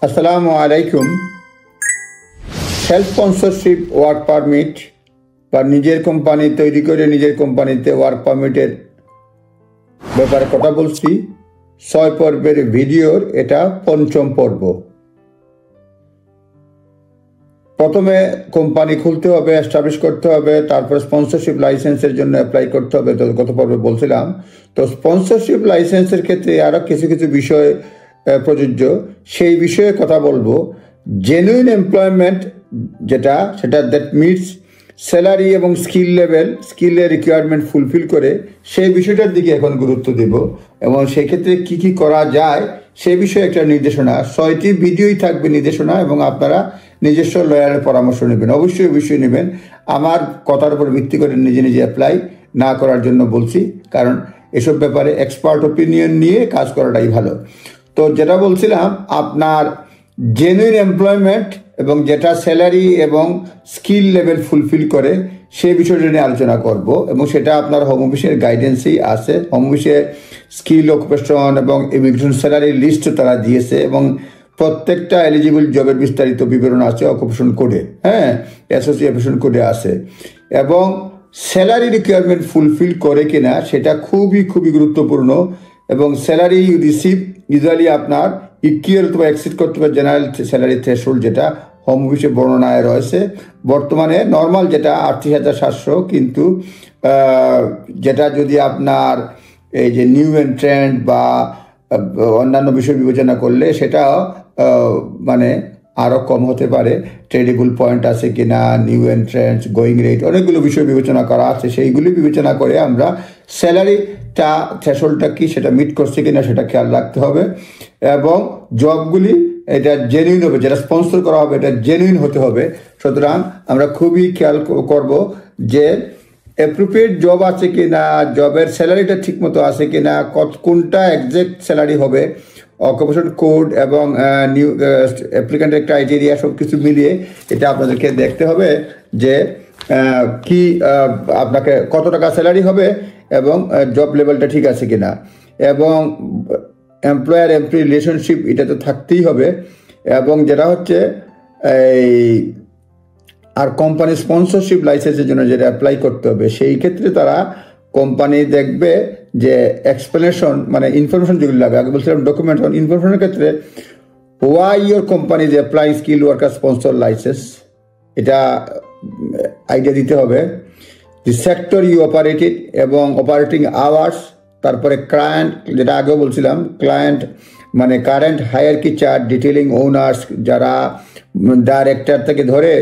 আসসালামু আলাইকুম। Self sponsorship work permit বা নিজের কোম্পানি তৈরি করে নিজের কোম্পানিতে ওয়ার্ক পারমিটের ব্যাপারে কথা বলছি। 6 পর্বের ভিডিওর এটা 5ম পর্ব। প্রথমে কোম্পানি খুলতে হবে, এস্টাবলিশ করতে হবে, তারপর স্পন্সরশিপ লাইসেন্সের জন্য অ্যাপ্লাই করতে হবে। তো গত পর্বে বলছিলাম। তো স্পন্সরশিপ লাইসেন্সের ক্ষেত্রে আরও কিছু কিছু বিষয় প্রযোজ্য, সেই বিষয়ে কথা বলবো। জেনুইন এমপ্লয়মেন্ট সেটা দ্যাট মিটস স্যালারি এবং স্কিলের রিকোয়ারমেন্ট ফুলফিল করে, সেই বিষয়টার দিকে এখন গুরুত্ব দেব এবং সেক্ষেত্রে কি কি করা যায় সেই বিষয়ে একটা নির্দেশনা। 6টি ভিডিওই থাকবে নির্দেশনা, এবং আপনারা নিজস্ব লয়ারের পরামর্শ নেবেন, অবশ্যই নেবেন। আমার কথার উপর ভিত্তি করে নিজে অ্যাপ্লাই না করার জন্য বলছি, কারণ এসব ব্যাপারে এক্সপার্ট ওপিনিয়ন নিয়ে কাজ করাটাই ভালো। তো যেটা বলছিলাম, আপনার জেনুইন এমপ্লয়মেন্ট এবং যেটা স্যালারি এবং স্কিল লেভেল ফুলফিল করে সেই বিষয়টা নিয়ে আলোচনা করব, এবং সেটা আপনার হোম অফিসের গাইডেন্সেই আছে। হোম অফিসে স্কিল, অকুপেশন এবং ইমিগ্রেশন স্যালারি লিস্ট তারা দিয়েছে, এবং প্রত্যেকটা এলিজিবল জবের বিস্তারিত বিবরণ আছে অকুপেশন কোডে, অ্যাসোসিয়েশন কোডে আছে। এবং স্যালারি রিকোয়ারমেন্ট ফুলফিল করে কিনা সেটা খুবই গুরুত্বপূর্ণ। এবং স্যালারি ইউ রিসিভ ইউজুয়ালি আপনার ইকুয়াল অথবা এক্সিড করতে হবে জেনারেল স্যালারি থ্রেশহোল্ড, যেটা হোম অফিসে বর্ণনায় রয়েছে। বর্তমানে নর্মাল যেটা 38,700, কিন্তু যেটা যদি আপনার এই যে নিউ এন্ট্রেন্ট বা অন্যান্য বিষয় বিবেচনা করলে সেটা মানে আরও কম হতে পারে। ট্রেডেবল পয়েন্ট আছে কিনা, নিউ এন্ট্রেন্স, গোয়িং রেট, অনেকগুলো বিষয় বিবেচনা করা আছে। সেইগুলি বিবেচনা করে আমরা স্যালারিটা থ্রেশহোল্ডটা কি সেটা মিট করছে কিনা সেটা খেয়াল রাখতে হবে। এবং জবগুলি এটা জেনুইন হবে, যেটা স্পন্সর করা হবে এটা জেনুইন হতে হবে। সুতরাং আমরা খুবই খেয়াল করব যে অ্যাপ্রোপ্রিয়েট জব আছে কি না, জবের স্যালারিটা ঠিকমতো আছে কি না, কোনটা এক্সাক্ট স্যালারি হবে, অকুপেশন কোড এবং নিউ অ্যাপ্লিক্যান্টের ক্রাইটেরিয়া সব কিছু মিলিয়ে এটা আপনাদেরকে দেখতে হবে যে কি আপনাকে কত টাকা স্যালারি হবে এবং জব লেভেলটা ঠিক আছে কিনা। এবং এমপ্লয়ার এমপ্লয়ি রিলেশনশিপ এটা তো থাকতেই হবে। এবং যেটা হচ্ছে এই আর কোম্পানি স্পন্সরশিপ লাইসেন্সের জন্য যেটা অ্যাপ্লাই করতে হবে, সেই ক্ষেত্রে তারা কোম্পানি দেখবে যে এক্সপ্লেনেশন, মানে ইনফরমেশন যেগুলো লাগে। আগে বলছিলাম ডকুমেন্ট, ইনফরমেশনের ক্ষেত্রে why your company is applying skill worker sponsor license, এটা আইডিয়া দিতে হবে। দি সেক্টর ইউ অপারেটেড এবং অপারেটিং আওয়ার্স, তারপরে ক্লায়েন্ট, যেটা আগেও বলছিলাম, ক্লায়েন্ট মানে current hierarchy chart detailing owners, যারা ডাইরেক্টর থেকে ধরে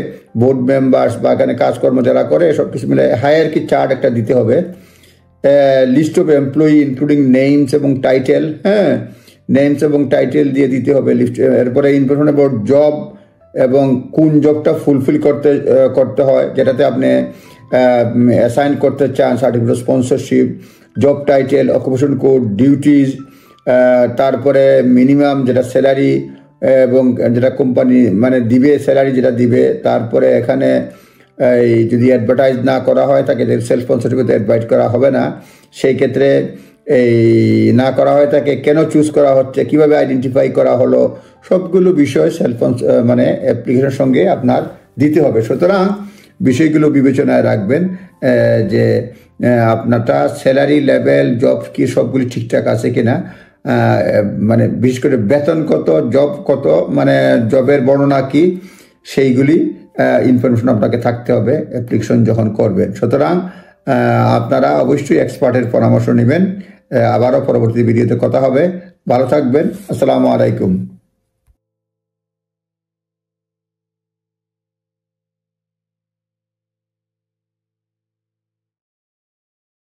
বোর্ড মেম্বার্স বা এখানে কাজকর্ম যারা করে সব কিছু মিলে হায়ারকি চার্ট একটা দিতে হবে। List of employee including names এবং টাইটেল, নেমস এবং টাইটেল দিয়ে দিতে হবে লিস্ট। এরপরে ইনফরমেশন অ্যাবাউট জব এবং কোন জবটা ফুলফিল করতে হয়, যেটাতে আপনি অ্যাসাইন করতে চান, certificate sponsorship, job title, occupation code, duties, তারপরে মিনিমাম যেটা স্যালারি এবং যেটা কোম্পানি মানে দিবে স্যালারি যেটা দিবে। তারপরে এখানে এই যদি অ্যাডভার্টাইজ না করা হয় তাকে সেলফ স্পন্সরশিপে অ্যাডভাইস করা হবে না, সেই ক্ষেত্রে এই না করা হয় তাকে কেন চুজ করা হচ্ছে, কিভাবে আইডেন্টিফাই করা হলো, সবগুলো বিষয় সেলফ মানে অ্যাপ্লিকেশনের সঙ্গে আপনার দিতে হবে। সুতরাং বিষয়গুলো বিবেচনায় রাখবেন যে আপনারটা স্যালারি লেভেল, জব কি সবগুলি ঠিকঠাক আছে কিনা, মানে বিশেষ করে বেতন কত, জব কত, মানে জবের বর্ণনা কি, সেইগুলি ইনফরমেশন আপনাকে থাকতে হবে অ্যাপ্লিকেশন যখন করবেন। সুতরাং আপনারা অবশ্যই এক্সপার্টের পরামর্শ নেবেন। আবারও পরবর্তী ভিডিওতে কথা হবে। ভালো থাকবেন। আসসালামু আলাইকুম।